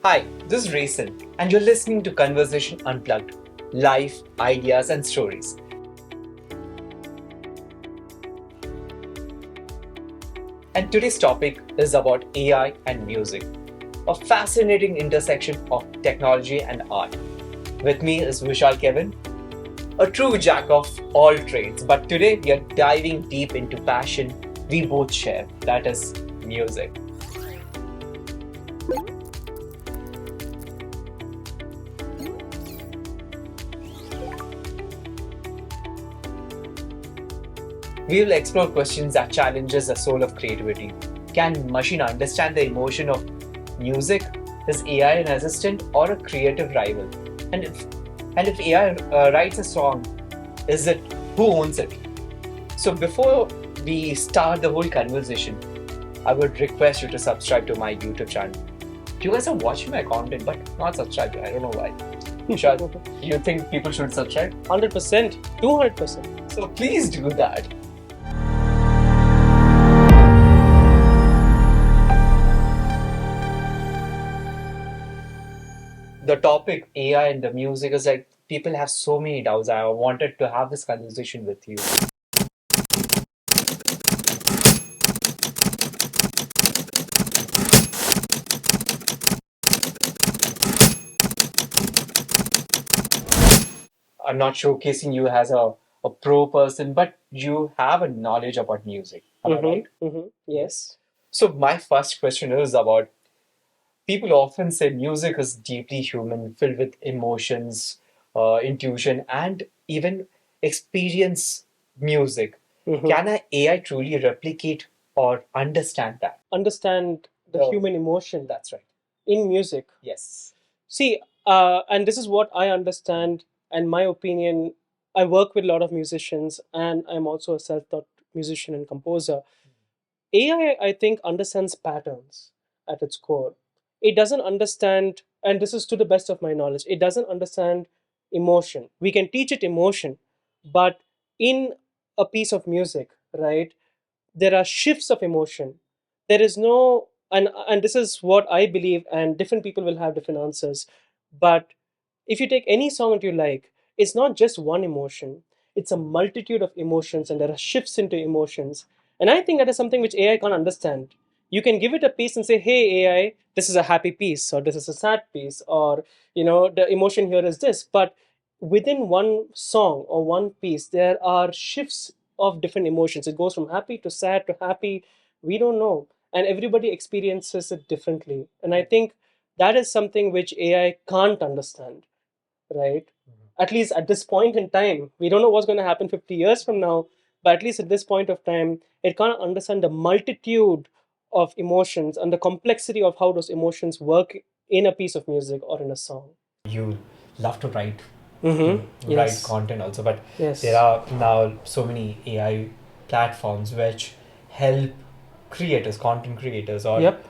Hi, this is Raisin, and you're listening to Conversation Unplugged, life, ideas, and stories. And today's topic is about AI and music, a fascinating intersection of technology and art. With me is Vishal Kevin, a true jack of all trades, but today we are diving deep into passion we both share, that is music. We will explore questions that challenges the soul of creativity. Can machine understand the emotion of music? Is AI an assistant or a creative rival? And if AI writes a song, is it who owns it? So before we start the whole conversation, I would request you to subscribe to my YouTube channel. You guys are watching my content but not subscribed. I don't know why. Vishal, you think people should subscribe? 100%, 200%. So please do that. The topic AI and the music is like people have so many doubts. I wanted to have this conversation with you. I'm not showcasing you as a pro person, but you have a knowledge about music. Am I right? Yes. So my first question is about people often say music is deeply human, filled with emotions, intuition, and even experience music. Can an AI truly replicate or understand that? Understand the Oh, human emotion that's right. in music. Yes. See, and this is what I understand, and my opinion. I work with a lot of musicians, and I'm also a self taught musician and composer. AI, I think, understands patterns at its core. It doesn't understand, and this is to the best of my knowledge, it doesn't understand emotion. We can teach it emotion, but in a piece of music, right, there are shifts of emotion. There is no, and this is what I believe, and different people will have different answers. But if you take any song that you like, it's not just one emotion, it's a multitude of emotions, and there are shifts into emotions. And I think that is something which AI can't understand. You can give it a piece and say, hey, AI, this is a happy piece, or this is a sad piece, or, the emotion here is this. But within one song or one piece, there are shifts of different emotions. It goes from happy to sad to happy. We don't know. And everybody experiences it differently. And I think that is something which AI can't understand, right? At least at this point in time, we don't know what's going to happen 50 years from now, but at least at this point of time, it can't understand the multitude of emotions and the complexity of how those emotions work in a piece of music or in a song. You love to write, Mm-hmm. write Yes. content also, but Yes. there are now so many AI platforms which help creators, content creators, or Yep.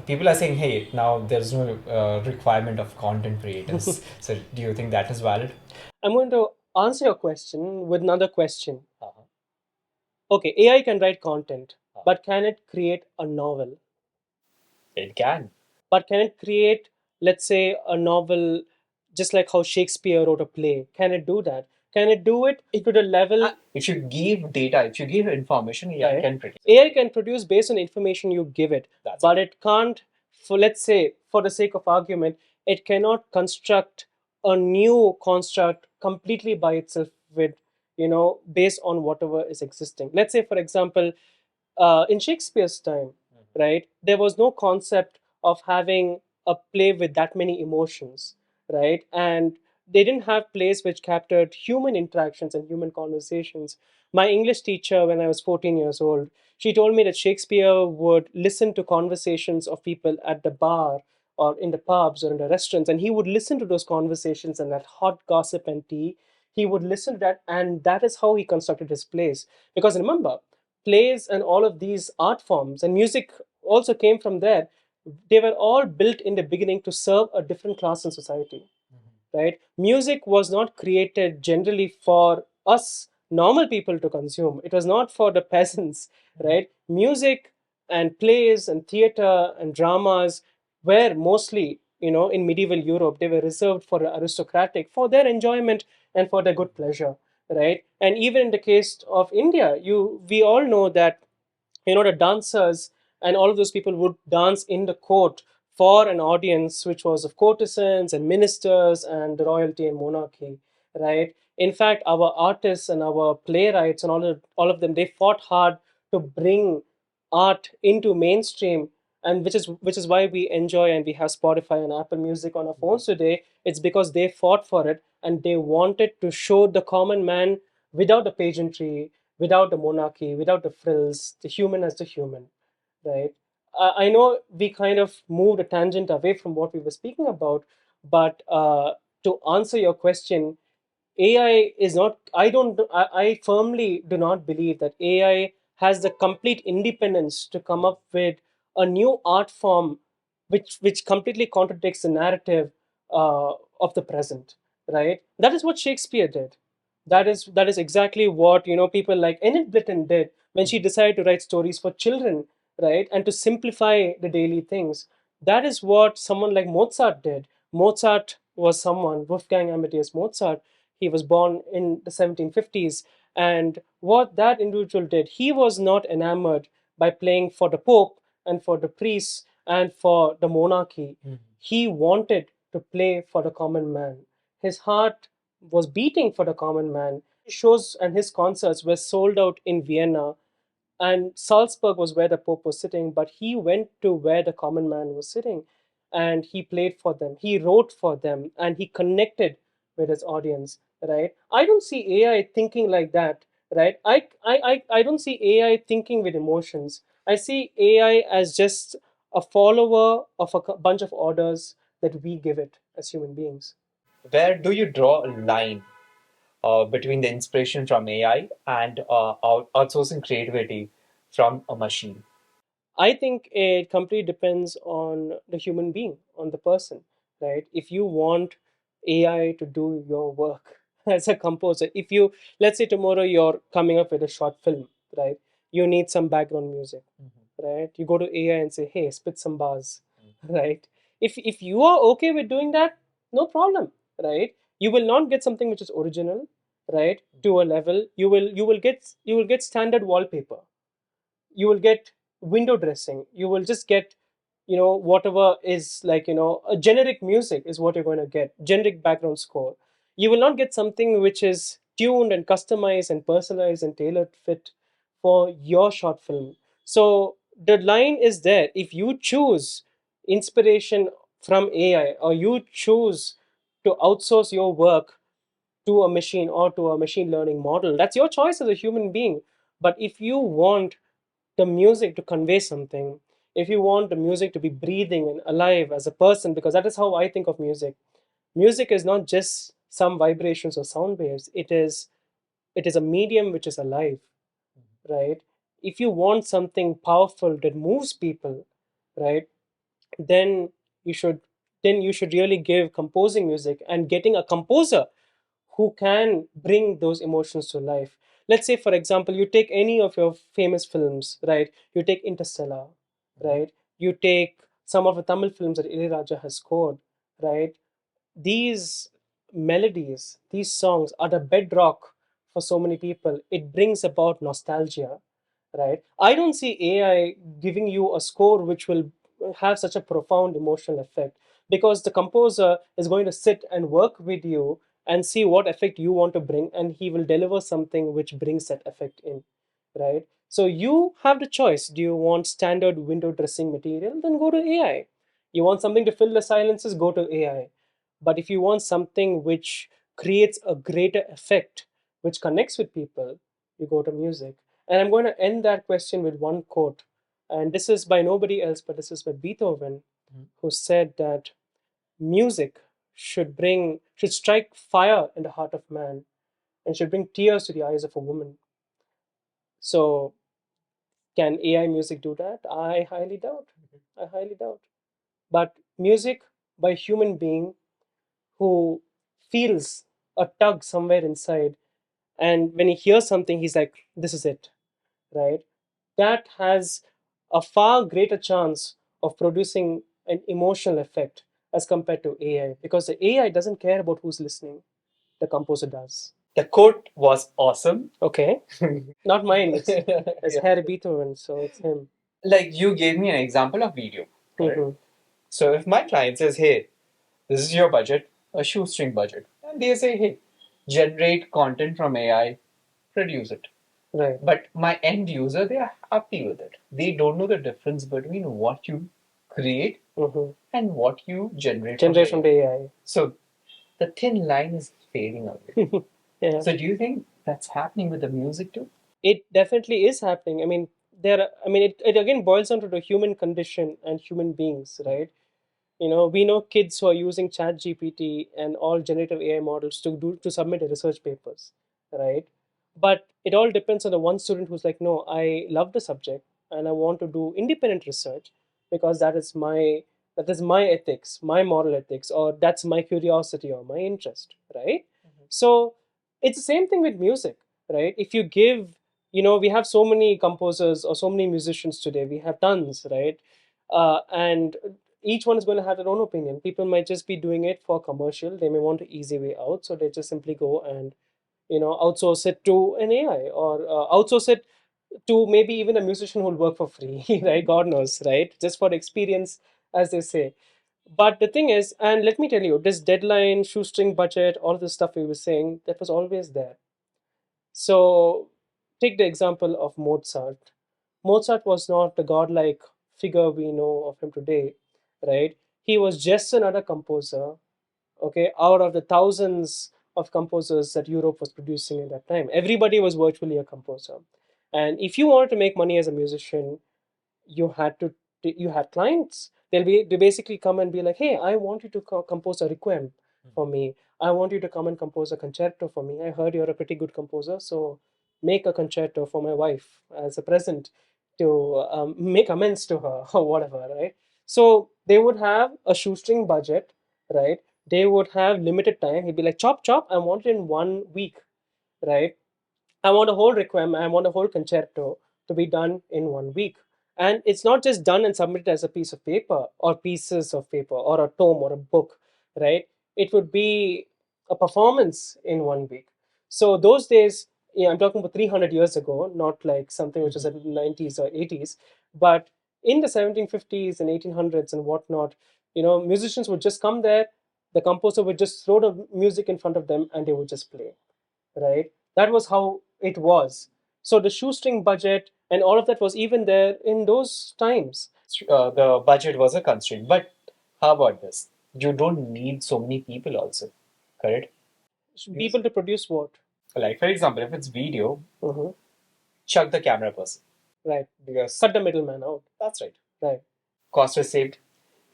people are saying, hey, now there's no requirement of content creators. So do you think that is valid? I'm going to answer your question with another question. Uh-huh. Okay, AI can write content, Uh-huh. but can it create a novel? It can. But can it create, let's say, a novel just like how Shakespeare wrote a play? Can it do that? Can it do it to the level? If you give data, if you give information, AI Right. can produce. AI can produce based on information you give it, That's but it can't, for let's say, for the sake of argument, it cannot construct a new construct completely by itself with, based on whatever is existing. Let's say, for example, in Shakespeare's time, right, there was no concept of having a play with that many emotions, right? And they didn't have plays which captured human interactions and human conversations. My English teacher, when I was 14 years old, she told me that Shakespeare would listen to conversations of people at the bar or in the pubs or in the restaurants, and he would listen to those conversations and that hot gossip and tea. He would listen to that, and that is how he constructed his plays. Because remember, plays and all of these art forms and music also came from there. They were all built in the beginning to serve a different class in society, right? Music was not created generally for us normal people to consume. It was not for the peasants, right? Music and plays and theater and dramas were mostly in medieval Europe, they were reserved for the aristocratic, for their enjoyment and for their good pleasure, right? And even in the case of India, we all know that the dancers and all of those people would dance in the court for an audience which was of courtesans and ministers and the royalty and monarchy, right? In fact, our artists and our playwrights and all of them, they fought hard to bring art into mainstream, and which is why we enjoy and we have Spotify and Apple Music on our phones today. It's because they fought for it, and they wanted to show the common man, without the pageantry, without the monarchy, without the frills, the human as the human, right? I know we kind of moved a tangent away from what we were speaking about, but to answer your question, AI is not. I firmly do not believe that AI has the complete independence to come up with a new art form, which completely contradicts the narrative of the present. Right. That is what Shakespeare did. That is exactly what people like Enid Blyton did when she decided to write stories for children, right, and to simplify the daily things. That is what someone like Mozart did. Mozart was someone, Wolfgang Amadeus Mozart. He was born in the 1750s. And what that individual did, he was not enamored by playing for the Pope and for the priests and for the monarchy. He wanted to play for the common man. His heart was beating for the common man. His shows and his concerts were sold out in Vienna, and Salzburg was where the Pope was sitting, but he went to where the common man was sitting, and he played for them. He wrote for them, and he connected with his audience. Right? I don't see AI thinking like that. Right? I don't see AI thinking with emotions. I see AI as just a follower of a bunch of orders that we give it as human beings. Where do you draw a line between the inspiration from AI and outsourcing creativity from a machine? I think it completely depends on the human being, on the person, right? If you want AI to do your work as a composer, if you, let's say tomorrow you're coming up with a short film, right? You need some background music, right? You go to AI and say, hey, spit some bars, right? If you are okay with doing that, no problem, right? You will not get something which is original, right? To a level, you will get standard wallpaper, you will get window dressing, you will just get whatever is like a generic music is what you're going to get, generic background score. You will not get something which is tuned and customized and personalized and tailored fit for your short film. So the line is there. If you choose inspiration from AI, or you choose to outsource your work to a machine or to a machine learning model, that's your choice as a human being. But if you want the music to convey something, if you want the music to be breathing and alive as a person, because that is how I think of music. Music is not just some vibrations or sound waves. It is a medium which is alive, right? If you want something powerful that moves people, right, then you should then you should really give composing music and getting a composer who can bring those emotions to life. Let's say, for example, you take any of your famous films, right? You take Interstellar, right? You take some of the Tamil films that Raja has scored, right? These melodies, these songs are the bedrock for so many people. It brings about nostalgia, right? I don't see AI giving you a score which will have such a profound emotional effect, because the composer is going to sit and work with you and see what effect you want to bring, and he will deliver something which brings that effect in, right? So you have the choice. Do you want standard window dressing material? Then go to AI. You want something to fill the silences? Go to AI. But if you want something which creates a greater effect, which connects with people, you go to music. And I'm going to end that question with one quote. And this is by nobody else, but this is by Beethoven, who said that music should strike fire in the heart of man, and should bring tears to the eyes of a woman. So can AI music do that? I highly doubt. I highly doubt. But music by a human being who feels a tug somewhere inside, and when he hears something, he's like, this is it, right? That has a far greater chance of producing an emotional effect as compared to AI, because the AI doesn't care about who's listening. The composer does. The quote was awesome. Okay. Not mine. It's Yeah. Harry Beethoven, so it's him. Like you gave me an example of video. Correct? Mhm. So if my client says, "Hey, this is your budget, a shoestring budget," and they say, "Hey, generate content from AI, produce it." Right. But my end user, they are happy with it. They don't know the difference between what you create Mhm. and what you generate Generate from from the the AI. AI. So the thin line is fading away. Yeah. So do you think that's happening with the music too? It definitely is happening. I mean, it again boils down to the human condition and human beings, right? We know kids who are using chat gpt and all generative AI models to submit their research papers, right? But it all depends on the one student who's like, no, I love the subject and I want to do independent research because that is my ethics, my moral ethics, or that's my curiosity or my interest, right? So it's the same thing with music, right? If you give, we have so many composers or so many musicians today, we have tons, right? And each one is going to have their own opinion. People might just be doing it for commercial. They may want an easy way out, so they just simply go and outsource it to an AI, or outsource it to maybe even a musician who'll work for free, right? God knows, right? Just for experience, as they say. But the thing is, and let me tell you, this deadline, shoestring budget, all of this stuff we were saying, that was always there. So take the example of Mozart. Mozart was not the godlike figure we know of him today, right? He was just another composer, okay, out of the thousands of composers that Europe was producing at that time. Everybody was virtually a composer. And if you wanted to make money as a musician, you had clients. They basically come and be like, hey, I want you to compose a requiem for me. I want you to come and compose a concerto for me. I heard you're a pretty good composer, so make a concerto for my wife as a present to make amends to her or whatever, right? So they would have a shoestring budget, right? They would have limited time. He'd be like, chop chop, I want it in 1 week, right? I want a whole requiem, I want a whole concerto to be done in 1 week. And it's not just done and submitted as a piece of paper or pieces of paper or a tome or a book, right? It would be a performance in 1 week. So those days, yeah, I'm talking about 300 years ago, not like something which was in the 90s or 80s, but in the 1750s and 1800s and whatnot, musicians would just come there, the composer would just throw the music in front of them and they would just play, right? That was how it was. So the shoestring budget and all of that was even there in those times. The budget was a constraint. But how about this? You don't need so many people also, correct? People to produce what? Like for example, if it's video, Mhm. chuck the camera person Right. because Cut the middleman out. that's right. Right. Cost is saved,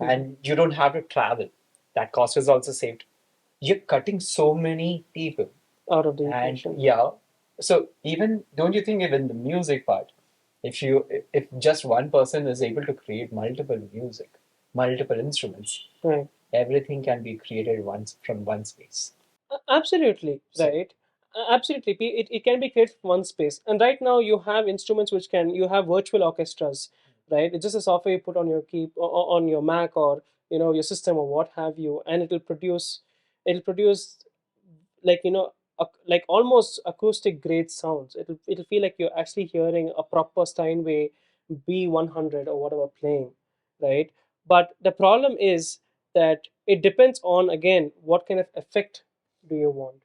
and you don't have to travel. That cost is also saved. You're cutting so many people, Out of the and equation. yeah. So even don't you think even the music part, if just one person is able to create multiple music, multiple instruments, Right. everything can be created once from one space. Absolutely. So Right. Absolutely. It can be created from one space. And right now you have instruments you have virtual orchestras, right? It's just a software you put on your on your Mac or your system or what have you, and it'll produce like like almost acoustic grade sounds. It'll feel like you're actually hearing a proper Steinway B100 or whatever playing, right? But the problem is that it depends on, again, what kind of effect do you want.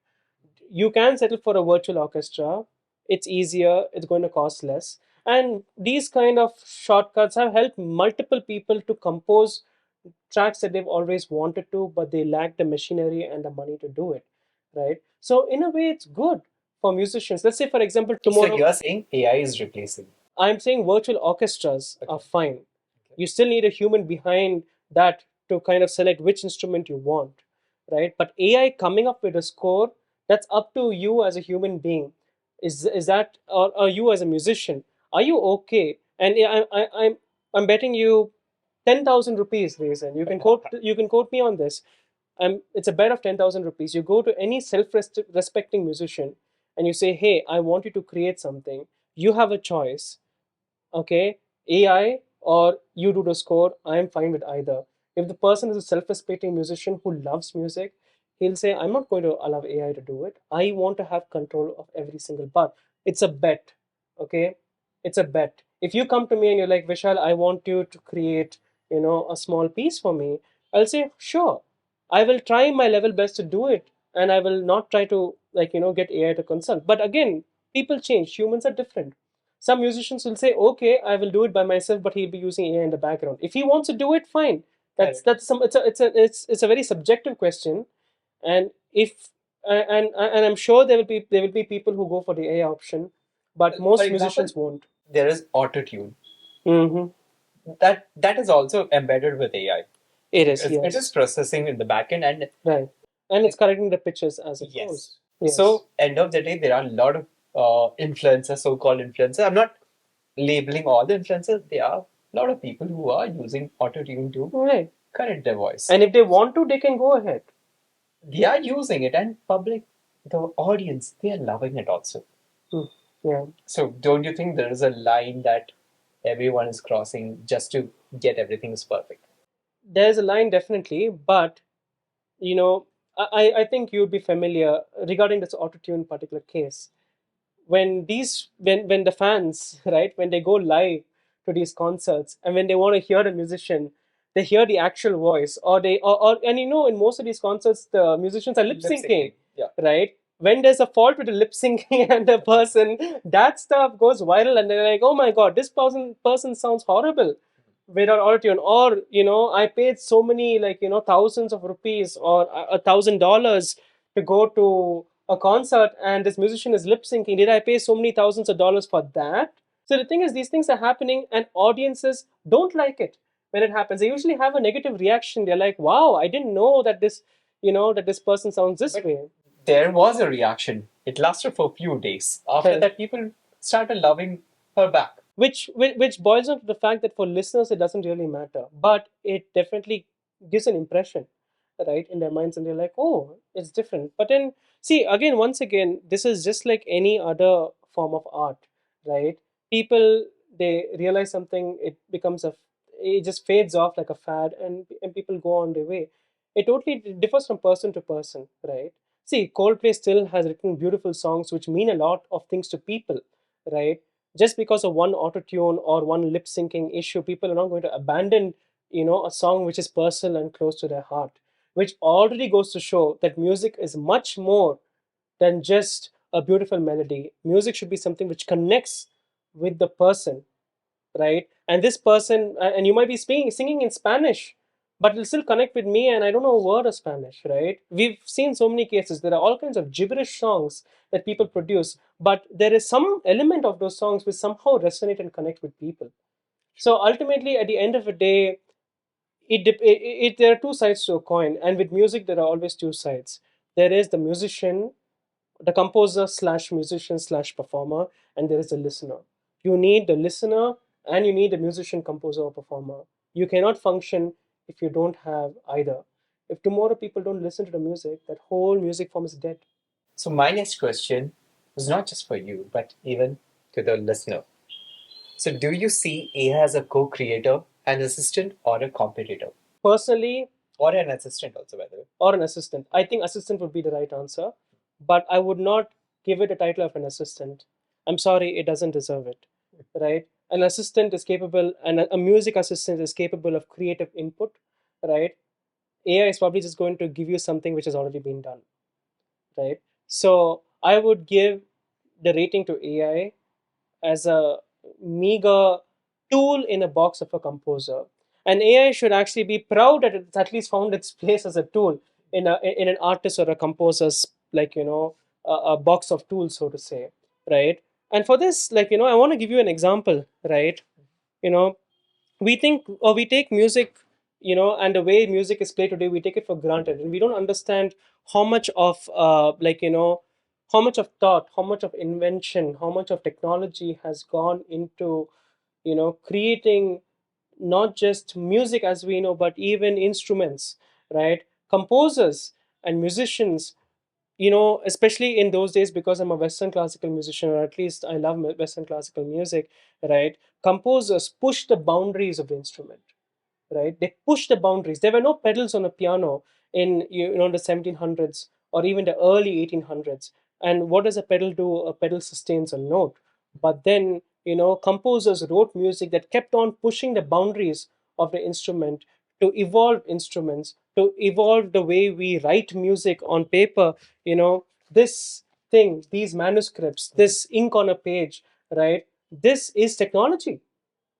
You can settle for a virtual orchestra. It's easier, it's going to cost less, and these kind of shortcuts have helped multiple people to compose tracks that they've always wanted to, but they lack the machinery and the money to do it, right? So in a way, it's good for musicians. Let's say, for example, so tomorrow. you're saying AI is replacing. I'm saying virtual orchestras are Okay. fine. Okay. You still need a human behind that to kind of select which instrument you want, right? But AI coming up with a score, that's up to you as a human being. Is that, or you as a musician? Are you okay? And yeah, I'm betting you 10,000 rupees, Raisin. You can quote me on this. It's a bet of 10,000 rupees. You go to any self-respecting musician and you say, "Hey, I want you to create something." You have a choice, okay? AI or you do the score. I am fine with either. If the person is a self-respecting musician who loves music, he'll say, I'm not going to allow AI to do it. I want to have control of every single part. It's a bet. Okay? It's a bet. If you come to me and you're like, Vishal, I want you to create, a small piece for me, I'll say, sure. I will try my level best to do it, and I will not try to get AI to consult. But again, people change. Humans are different. Some musicians will say, "Okay, I will do it by myself," but he'll be using AI in the background. If he wants to do it, fine. That's some. It's a very subjective question, and if and I'm sure there will be people who go for the AI option, but For most example, musicians won't. there is Autotune. Mm-hmm. That is also embedded with AI. It is, It is yes, processing in the backend, and right, and it's correcting the pitches as it yes. goes. Yes. So end of the day, there are a lot of influencers, so-called influencers. I'm not labeling all the influencers. There are a lot of people who are using Autotune to Right. correct their voice. And if they want to, they can go ahead. They are using it, and public, the audience, they are loving it also. Yeah. So don't you think there is a line that everyone is crossing just to get everything is perfect? There's a line definitely, but you know, I think you'd be familiar regarding this autotune particular case. When the fans, right, when they go live to these concerts and when they want to hear the musician, they hear the actual voice, or and in most of these concerts the musicians are lip syncing, Yeah. right? When there's a fault with the lip syncing and the person, that stuff goes viral and they're like, oh my god, this person sounds horrible without autotune. Or I paid so many, like thousands of rupees or $1,000 to go to a concert and this musician is lip syncing. Did I pay so many thousands of dollars for that? So the thing is, these things are happening and audiences don't like it when it happens. They usually have a negative reaction. They're like, wow, I didn't know that this person sounds this way. There was a reaction. It lasted for a few days. After Right. that, people started loving her back. Which boils down to the fact that for listeners it doesn't really matter, but it definitely gives an impression, right, in their minds, and they're like, oh, it's different. But then, see, again, once again, this is just like any other form of art, right? People, they realize something, it just fades off like a fad, and people go on their way. It totally differs from person to person, right? See, Coldplay still has written beautiful songs which mean a lot of things to people, right? Just because of one autotune or one lip syncing issue, people are not going to abandon a song which is personal and close to their heart, which already goes to show that music is much more than just a beautiful melody. Music should be something which connects with the person, right? And this person, and you might be singing in Spanish, but it'll still connect with me, and I don't know a word of Spanish, right? We've seen so many cases. There are all kinds of gibberish songs that people produce, but there is some element of those songs which somehow resonate and connect with people. So ultimately, at the end of the day, there are two sides to a coin, and with music, there are always two sides. There is the musician, the composer slash musician slash performer, and there is the listener. You need the listener and you need the musician, composer, or performer. You cannot function if you don't have either. If tomorrow people don't listen to the music, that whole music form is dead. So my next question is not just for you, but even to the listener. So do you see AI as a co-creator, an assistant, or a competitor? Personally, or an assistant also, by the way. Or an assistant. I think assistant would be the right answer, but I would not give it a title of an assistant. I'm sorry, it doesn't deserve it, right? An assistant is capable, and a music assistant is capable of creative input, right? AI is probably just going to give you something which has already been done, right? So I would give the rating to AI as a meager tool in a box of a composer. And AI should actually be proud that it's at least found its place as a tool in an artist or a composer's, like a box of tools, so to say, right? And for this, I want to give you an example, right? You know, we think, or we take music, and the way music is played today, we take it for granted, and we don't understand how much of how much of thought, how much of invention, how much of technology has gone into creating not just music as we know, but even instruments, right? Composers and musicians, especially in those days, because I'm a Western classical musician, or at least I love Western classical music, right? Composers push the boundaries of the instrument, right? They pushed the boundaries. There were no pedals on a piano in the 1700s or even the early 1800s. And what does a pedal do? A pedal sustains a note. But then, composers wrote music that kept on pushing the boundaries of the instrument to evolve instruments, to evolve the way we write music on paper. This thing, these manuscripts, this ink on a page, right? This is technology.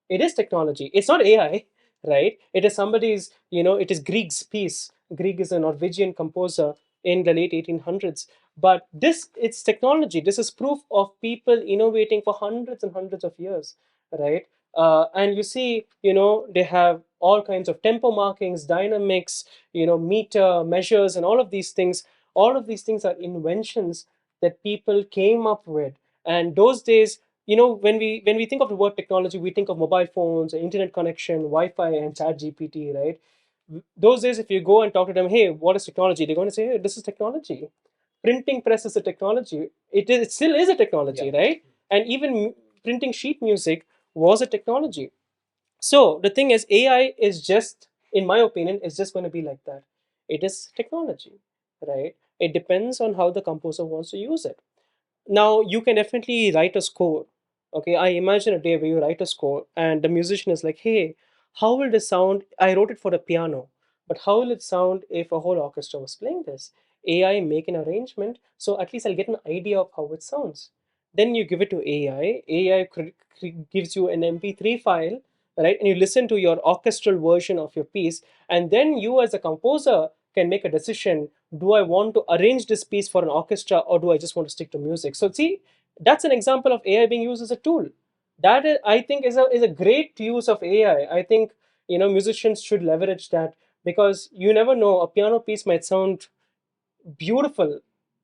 It is technology. It's not AI, right? It is somebody's, it is Grieg's piece. Grieg is a Norwegian composer in the late 1800s. But it's technology. This is proof of people innovating for hundreds and hundreds of years, right? And you see, they have all kinds of tempo markings, dynamics, meter, measures, and all of these things. All of these things are inventions that people came up with. And those days, when we think of the word technology, we think of mobile phones, internet connection, Wi-Fi, and Chat GPT, right? Those days, if you go and talk to them, hey, what is technology? They're going to say, hey, this is technology. Printing press is a technology. It still is a technology, Yeah. right? And even printing sheet music was a technology. So the thing is, AI is just, in my opinion, is just going to be like that. It is technology, right? It depends on how the composer wants to use it. Now you can definitely write a score. Okay, I imagine a day where you write a score and the musician is like, hey, how will this sound? I wrote it for the piano, but how will it sound if a whole orchestra was playing this? AI make an arrangement, so at least I'll get an idea of how it sounds. Then you give it to AI gives you an mp3 file, right? And you listen to your orchestral version of your piece, and then you as a composer can make a decision. Do I want to arrange this piece for an orchestra, or do I just want to stick to music? So see, that's an example of AI being used as a tool. That is, I think, is a great use of AI. I think musicians should leverage that, because you never know, a piano piece might sound beautiful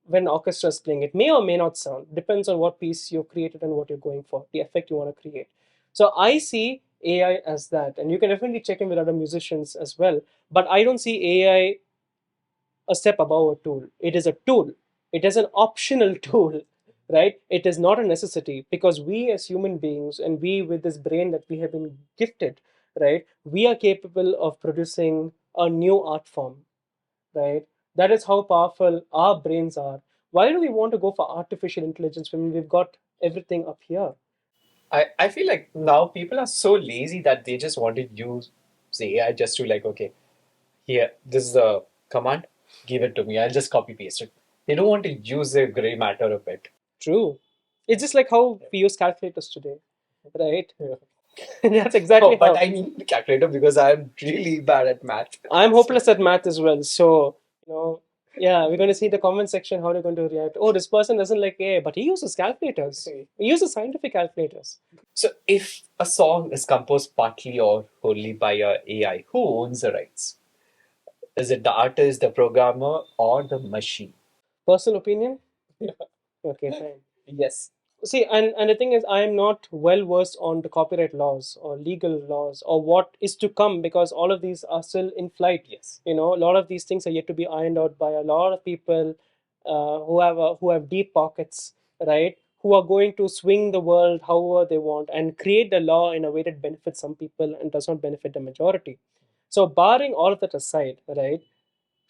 when orchestra is playing. It may or may not sound, depends on what piece you've created and what you're going for, the effect you want to create. So I see AI as that, and you can definitely check in with other musicians as well. But I don't see AI a step above a tool. It is a tool. It is an optional tool, right? It is not a necessity, because we as human beings, and we with this brain that we have been gifted, right? We are capable of producing a new art form, right? That is how powerful our brains are. Why do we want to go for artificial intelligence when we've got everything up here? I feel like now people are so lazy that they just want to use AI just to like, okay, here, this is the command, give it to me. I'll just copy paste it. They don't want to use the gray matter of it. True. It's just like how we use calculators today, right? Yeah. That's Oh, exactly but how. I need the calculator because I'm really bad at math. I'm hopeless at math as well. So, yeah, we're going to see the comment section how they're going to react. Oh, this person doesn't like AI, but he uses calculators. He uses scientific calculators. So if a song is composed partly or wholly by a AI, who owns the rights? Is it the artist, the programmer, or the machine? Personal opinion? Okay, fine. Yes. See, and the thing is, I am not well versed on the copyright laws or legal laws or what is to come, because all of these are still in flight. Yes. A lot of these things are yet to be ironed out by a lot of people who have deep pockets, right? Who are going to swing the world however they want and create the law in a way that benefits some people and does not benefit the majority. So, barring all of that aside, right?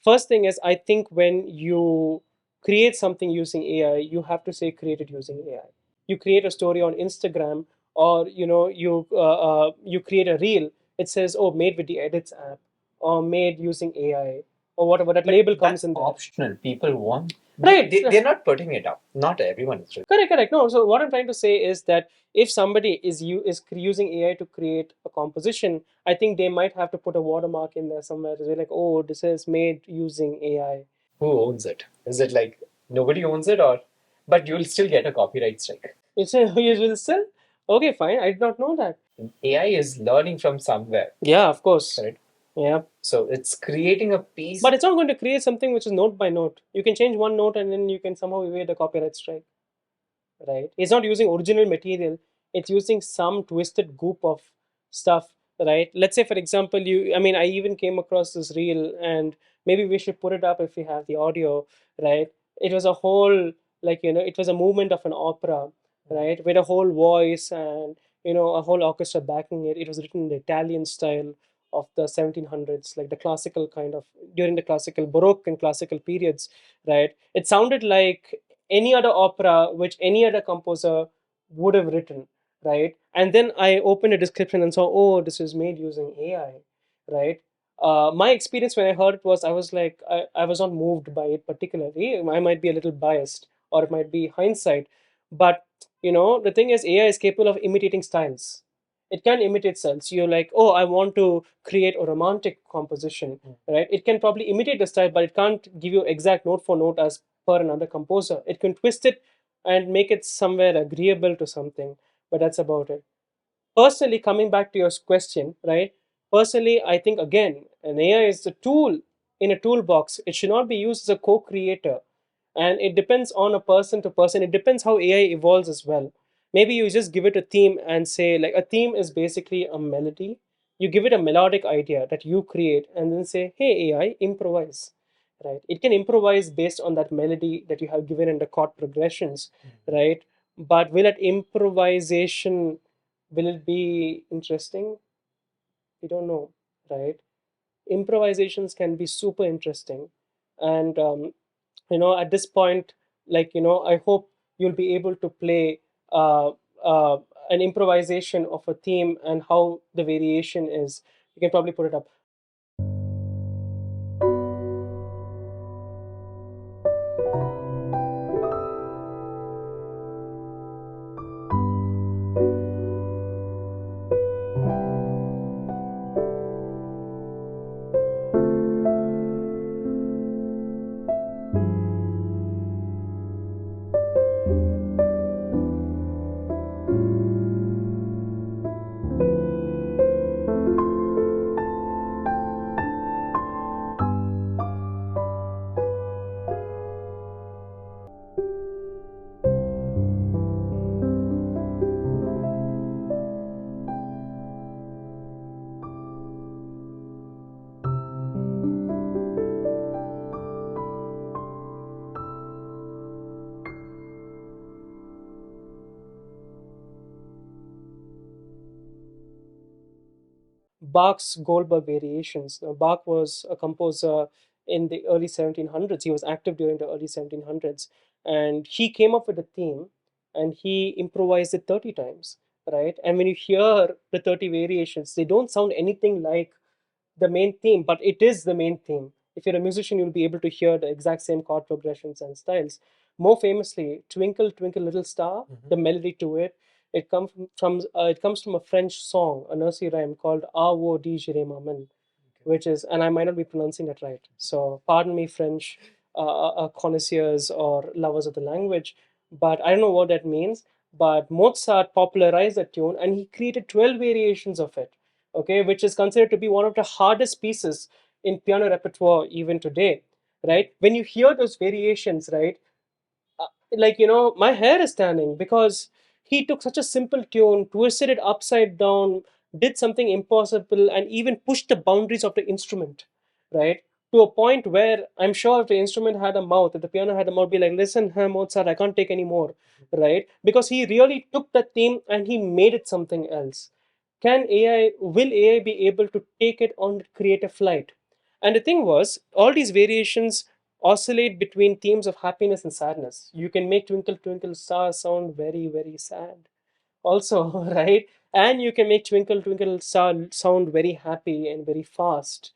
First thing is, I think when you create something using AI, you have to say created using AI. You create a story on Instagram, or you create a reel. It says, oh, made with the Edits app, or made using AI, or whatever that But label comes that's in there. optional. People want. Right. They're not putting it up. Not everyone is. Correct, correct. No, so what I'm trying to say is that if somebody is using AI to create a composition, I think they might have to put a watermark in there somewhere to say like, oh, this is made using AI. Who owns it? Is it like nobody owns it, or but you'll still get a copyright strike? You say you will still? Okay, fine. I did not know that. AI is learning from somewhere, Yeah, of course. correct? Yeah. So it's creating a piece. But it's not going to create something which is note by note. You can change one note and then you can somehow evade the copyright strike. Right? It's not using original material. It's using some twisted goop of stuff. Right? Let's say, for example, I even came across this reel, and maybe we should put it up if we have the audio. Right? It was a whole, it was a movement of an opera, right? With a whole voice and a whole orchestra backing it. It was written in the Italian style of the 1700s, like the classical kind of, during the classical Baroque and classical periods, right? It sounded like any other opera which any other composer would have written, right? And then I opened a description and saw, oh, this is made using AI, right? My experience when I heard it was, I was like, I was not moved by it particularly. I might be a little biased, or it might be hindsight, but the thing is, AI is capable of imitating styles. It can imitate styles. You're like, oh, I want to create a romantic composition, right? It can probably imitate the style, but it can't give you exact note for note as per another composer. It can twist it and make it somewhere agreeable to something, but that's about it. Personally, coming back to your question, right? Personally, I think again, an AI is a tool in a toolbox. It should not be used as a co-creator, and it depends on a person to person. It depends how AI evolves as well. Maybe you just give it a theme and say, like, a theme is basically a melody. You give it a melodic idea that you create, and then say, hey AI, improvise, right? It can improvise based on that melody that you have given in the chord progressions, right? But will that improvisation, will it be interesting? We don't know, right? Improvisations can be super interesting, and at this point, like, I hope you'll be able to play uh, uh, an improvisation of a theme and how the variation is. You can probably put it up. Bach's Goldberg variations. Now, Bach was a composer in the early 1700s. He was active during the early 1700s, and he came up with a theme, and he improvised it 30 times, right? And when you hear the 30 variations, they don't sound anything like the main theme, but it is the main theme. If you're a musician, you'll be able to hear the exact same chord progressions and styles. More famously, "Twinkle Twinkle Little Star," the melody to it, it comes from a French song, a nursery rhyme called "Ah wo di jire maman," which is, and I might not be pronouncing it right, so pardon me, French connoisseurs or lovers of the language, but I don't know what that means. But Mozart popularized that tune, and he created 12 variations of it, okay, which is considered to be one of the hardest pieces in piano repertoire even today, right? When you hear those variations, right, like, my hair is standing because he took such a simple tune, twisted it upside down, did something impossible, and even pushed the boundaries of the instrument, right? To a point where I'm sure if the instrument had a mouth, if the piano had a mouth, be like, listen, Mozart, I can't take any more, right? Because he really took that theme and he made it something else. Will AI be able to take it on creative flight? And the thing was, all these variations oscillate between themes of happiness and sadness. You can make Twinkle Twinkle Star sound very, very sad, also, right? And you can make Twinkle Twinkle Star sound very happy and very fast.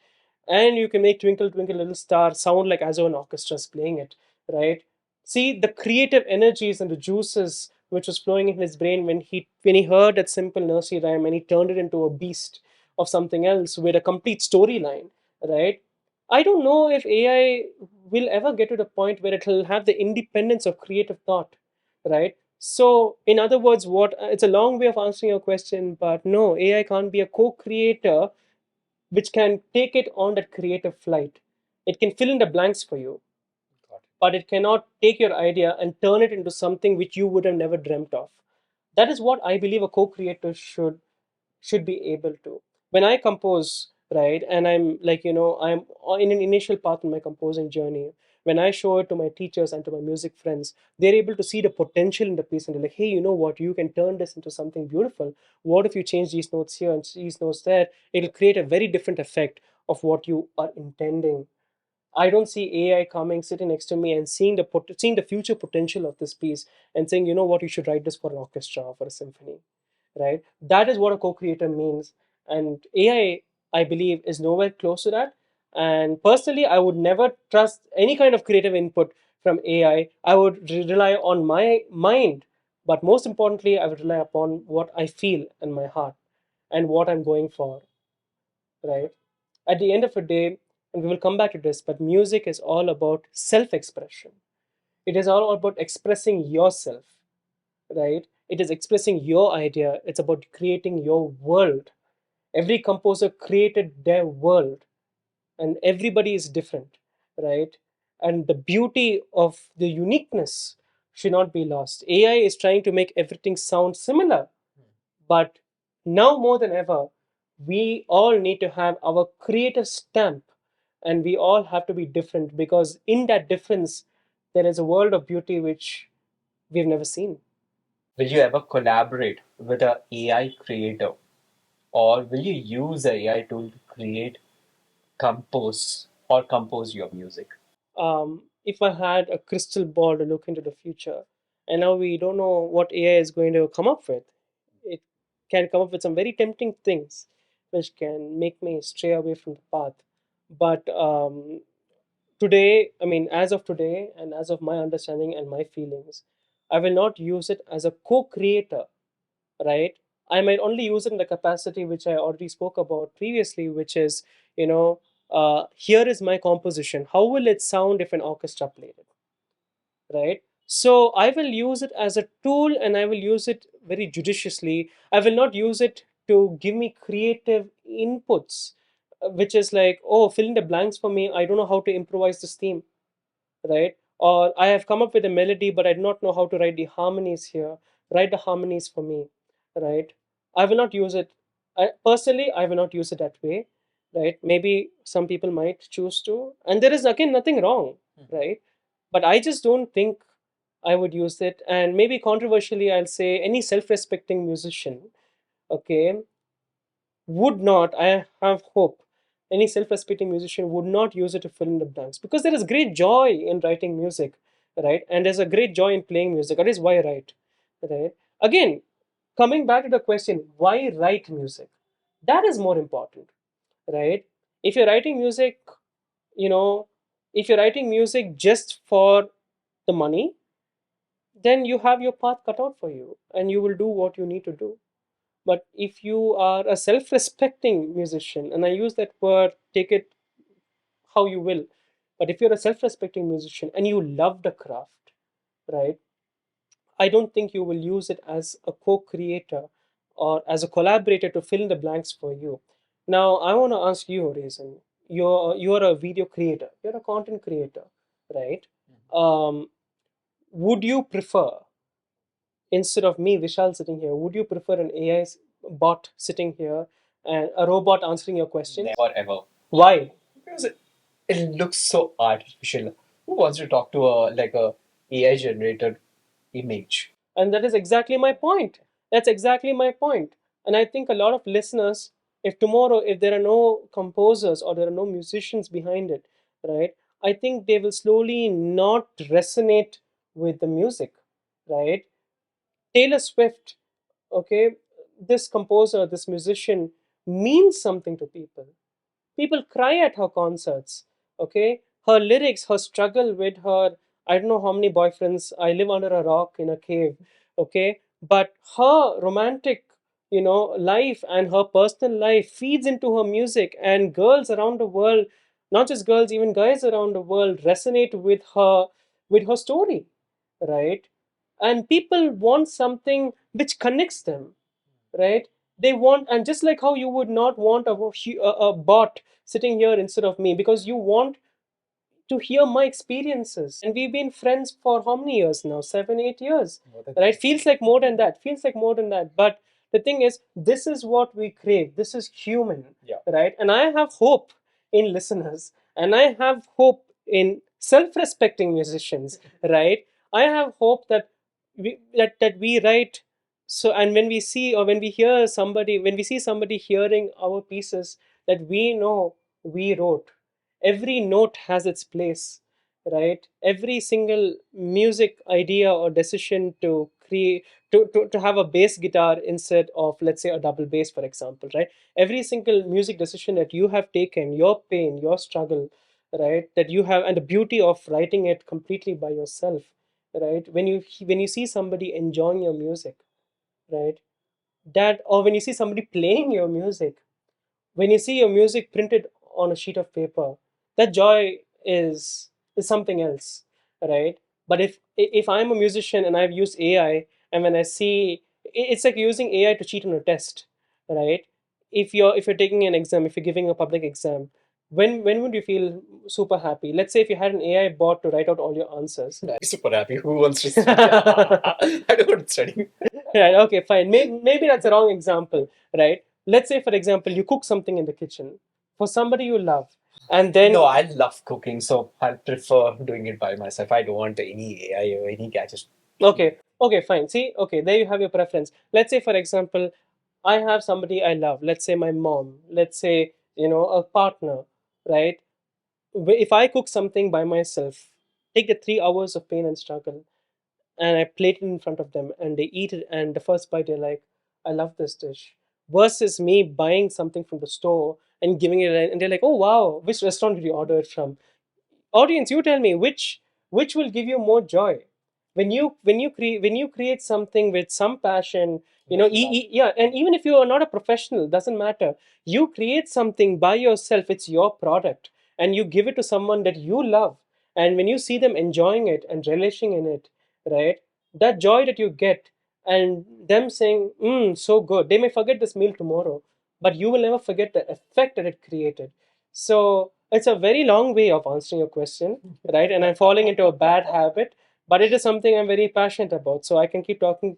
And you can make Twinkle Twinkle Little Star sound like as though an orchestra is playing it, right? See the creative energies and the juices which was flowing in his brain when he heard that simple nursery rhyme and he turned it into a beast of something else with a complete storyline, right? I don't know if AI will ever get to the point where it will have the independence of creative thought, right? So, in other words, what it's a long way of answering your question, but no, AI can't be a co-creator which can take it on that creative flight. It can fill in the blanks for you, but it cannot take your idea and turn it into something which you would have never dreamt of. That is what I believe a co-creator should be able to. When I compose, right? And I'm like, I'm in an initial path in my composing journey. When I show it to my teachers and to my music friends, they're able to see the potential in the piece, and they're like, hey, you know what, you can turn this into something beautiful. What if you change these notes here and these notes there? It'll create a very different effect of what you are intending. I don't see AI coming, sitting next to me, and seeing the future potential of this piece, and saying, you know what, you should write this for an orchestra or for a symphony, right? That is what a co-creator means, and AI, I believe, is nowhere close to that. And personally, I would never trust any kind of creative input from AI. I would rely on my mind, but most importantly, I would rely upon what I feel in my heart and what I'm going for, right? At the end of the day, and we will come back to this, but music is all about self expression. It is all about expressing yourself, right? It is expressing your idea. It's about creating your world. Every composer created their world, and everybody is different, right? And the beauty of the uniqueness should not be lost. AI is trying to make everything sound similar, but now more than ever, we all need to have our creative stamp, and we all have to be different, because in that difference, there is a world of beauty which we've never seen. Will you ever collaborate with a AI creator, or will you use a AI tool to create, compose your music? If I had a crystal ball to look into the future, and now we don't know what AI is going to come up with, it can come up with some very tempting things which can make me stray away from the path. But today, I mean, as of today, and as of my understanding and my feelings, I will not use it as a co creator, right? I might only use it in the capacity which I already spoke about previously, which is, you know, here is my composition. How will it sound if an orchestra played it, right? So I will use it as a tool, and I will use it very judiciously. I will not use it to give me creative inputs, which is like, oh, fill in the blanks for me. I don't know how to improvise this theme, right? Or I have come up with a melody, but I do not know how to write the harmonies here. Write the harmonies for me, right? I will not use it. Personally, I will not use it that way, right? Maybe some people might choose to, and there is again nothing wrong, right? But I just don't think I would use it. And maybe controversially, I'll say any self-respecting musician, okay, would not, I have hope, any self-respecting musician would not use it to fill in the blanks, because there is great joy in writing music, right? And there's a great joy in playing music. That is why write, right? Again, coming back to the question, why write music? That is more important, right? If you're writing music, you know, if you're writing music just for the money, then you have your path cut out for you, and you will do what you need to do. But if you are a self respecting musician, and I use that word, take it how you will, but if you're a self respecting musician and you love the craft, right, I don't think you will use it as a co creator or as a collaborator to fill in the blanks for you. Now, I want to ask you, Raisin. You're a video creator, you're a content creator, right? Would you prefer, instead of me, Vishal, sitting here, would you prefer an AI bot sitting here and a robot answering your questions? Never ever. Why? Because it looks so artificial. Who wants to talk to a AI generated image? And that is exactly my point. That's exactly my point. And I think a lot of listeners, if tomorrow, if there are no composers or there are no musicians behind it, right, I think they will slowly not resonate with the music, right? Taylor Swift, okay, this composer, this musician means something to people. People cry at her concerts, okay? Her lyrics, her struggle with her, I don't know how many boyfriends, I live under a rock in a cave, okay? But her romantic, life and her personal life feeds into her music, and girls around the world, not just girls, even guys around the world resonate with her story, right? And people want something which connects them, right? They want, and just like how you would not want a bot sitting here instead of me, because you want to hear my experiences, and we've been friends for how many years now? 7 8 years, right? Feels like more than that, but The thing is, this is what we crave. This is human, Yeah. right? And I have hope in listeners, and I have hope in self-respecting musicians, right? I have hope that we write. So, and when we see or when we hear somebody, when we see somebody hearing our pieces, that we know we wrote. Every note has its place, right? Every single music idea or decision to create, to have a bass guitar instead of, let's say, a double bass, for example, right? Every single music decision that you have taken, your pain, your struggle, right, that you have, and the beauty of writing it completely by yourself, right? When you see somebody enjoying your music, right, that, or when you see somebody playing your music, when you see your music printed on a sheet of paper, that joy is something else, right? But if I'm a musician and I've used AI, and when I see, it's like using AI to cheat on a test, right? If you're taking an exam, if you're giving a public exam, when would you feel super happy? Let's say if you had an AI bot to write out all your answers. I'm super happy. Who wants to study? I don't want to study. Right, okay, fine. Maybe that's a wrong example, right? Let's say, for example, you cook something in the kitchen for somebody you love, and then. No, I love cooking, so I prefer doing it by myself. I don't want any AI or any gadget. Okay, fine. See, okay, there you have your preference. Let's say, for example, I have somebody I love. Let's say my mom. Let's say, a partner, right? If I cook something by myself, take the 3 hours of pain and struggle, and I plate it in front of them and they eat it, and the first bite they're like, I love this dish. Versus me buying something from the store and giving it, and they're like, oh wow, which restaurant did you order it from? Audience, you tell me which will give you more joy. When you create something with some passion, yeah, and even if you are not a professional, doesn't matter. You create something by yourself, it's your product, and you give it to someone that you love, and when you see them enjoying it and relishing in it, right, that joy that you get, and them saying, so good, they may forget this meal tomorrow, but you will never forget the effect that it created. So it's a very long way of answering your question, right? And I'm falling into a bad habit, but it is something I'm very passionate about. So I can keep talking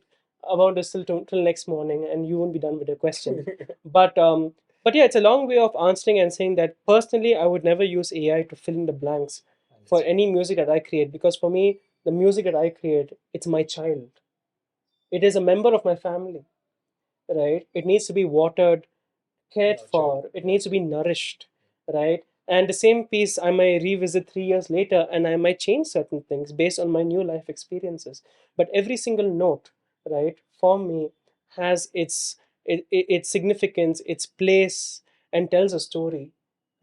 about this till next morning, and you won't be done with your question. But but yeah, it's a long way of answering and saying that personally, I would never use AI to fill in the blanks for any music that I create, because for me, the music that I create, it's my child. It is a member of my family, right? It needs to be watered, cared for, it needs to be nourished, right? And the same piece I might revisit 3 years later, and I might change certain things based on my new life experiences. But every single note, right, for me has its significance, its place, and tells a story,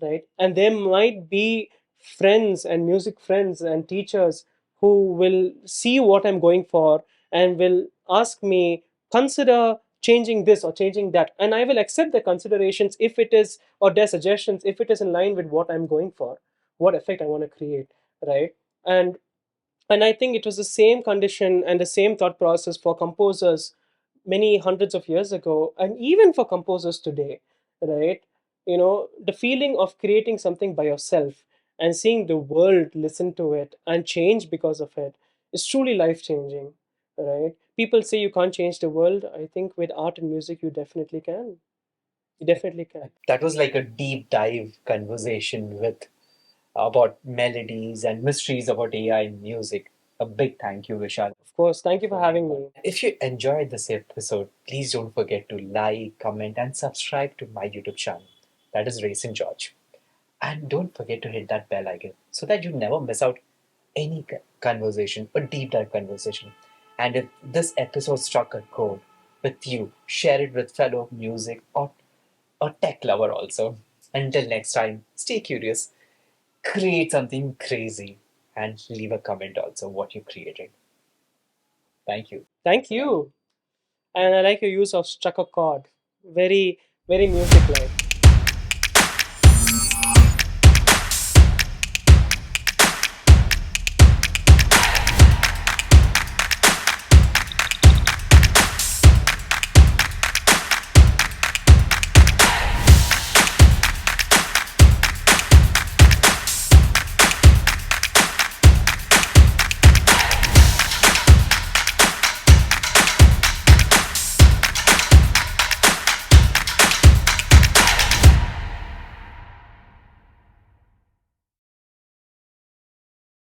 right? And there might be friends and music friends and teachers who will see what I'm going for and will ask me, consider changing this or changing that, and I will accept the considerations if it is, or their suggestions if it is in line with what I'm going for, what effect I want to create, right? And I think it was the same condition and the same thought process for composers many hundreds of years ago, and even for composers today, right? The feeling of creating something by yourself and seeing the world listen to it and change because of it is truly life changing, right? People say you can't change the world. I think with art and music, you definitely can. You definitely can. That was like a deep dive conversation with about melodies and mysteries about AI in music. A big thank you, Vishal. Of course. Thank you for having me. If you enjoyed this episode, please don't forget to like, comment, and subscribe to my YouTube channel. That is Raisin George. And don't forget to hit that bell icon so that you never miss out any conversation or deep dive conversation. And if this episode struck a chord with you, share it with fellow music or tech lover also. Until next time, stay curious, create something crazy, and leave a comment also what you created. Thank you. Thank you. And I like your use of struck a chord. Very, very music like.